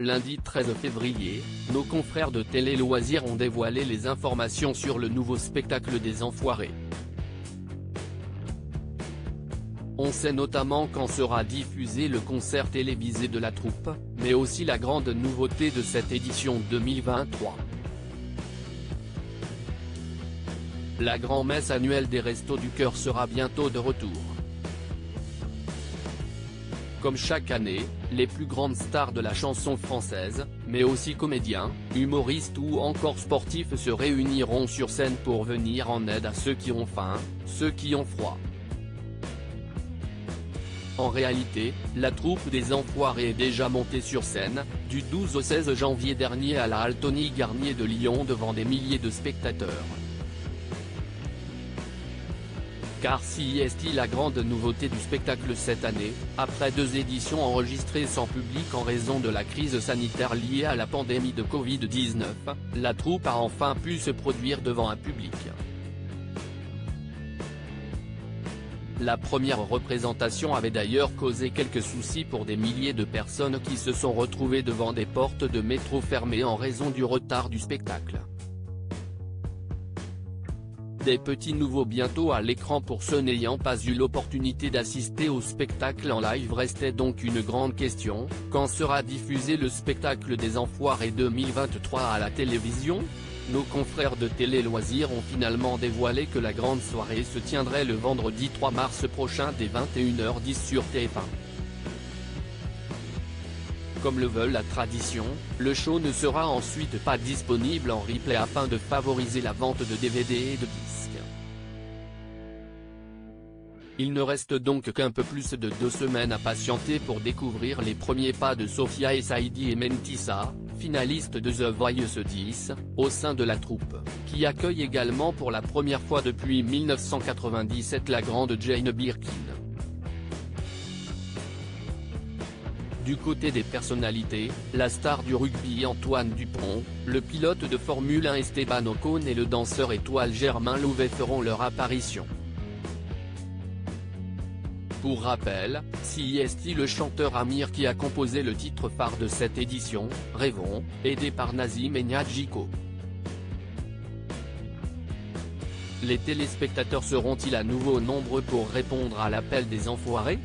Lundi 13 février, nos confrères de Télé Loisirs ont dévoilé les informations sur le nouveau spectacle des Enfoirés. On sait notamment quand sera diffusé le concert télévisé de la troupe, mais aussi la grande nouveauté de cette édition 2023. La grand-messe annuelle des Restos du Cœur sera bientôt de retour. Comme chaque année, les plus grandes stars de la chanson française, mais aussi comédiens, humoristes ou encore sportifs se réuniront sur scène pour venir en aide à ceux qui ont faim, ceux qui ont froid. En réalité, la troupe des Enfoirés est déjà montée sur scène, du 12 au 16 janvier dernier à la Halle Tony Garnier de Lyon devant des milliers de spectateurs. Car si est la grande nouveauté du spectacle cette année, après 2 éditions enregistrées sans public en raison de la crise sanitaire liée à la pandémie de Covid-19, la troupe a enfin pu se produire devant un public. La première représentation avait d'ailleurs causé quelques soucis pour des milliers de personnes qui se sont retrouvées devant des portes de métro fermées en raison du retard du spectacle. Des petits nouveaux bientôt à l'écran pour ceux n'ayant pas eu l'opportunité d'assister au spectacle en live. Restait donc une grande question: quand sera diffusé le spectacle des Enfoirés 2023 à la télévision? Nos confrères de Télé Loisirs ont finalement dévoilé que la grande soirée se tiendrait le vendredi 3 mars prochain dès 21h10 sur TF1. Comme le veut la tradition, le show ne sera ensuite pas disponible en replay afin de favoriser la vente de DVD et de disques. Il ne reste donc qu'un peu plus de 2 semaines à patienter pour découvrir les premiers pas de Sophia et Saïdi et Mentissa, finalistes de The Voice 10, au sein de la troupe, qui accueille également pour la première fois depuis 1997 la grande Jane Birkin. Du côté des personnalités, la star du rugby Antoine Dupont, le pilote de Formule 1 Esteban Ocon et le danseur étoile Germain Louvet feront leur apparition. Pour rappel, si le chanteur Amir qui a composé le titre phare de cette édition, Rêvons, aidé par Nazim et Niadjiko. Les téléspectateurs seront-ils à nouveau nombreux pour répondre à l'appel des Enfoirés?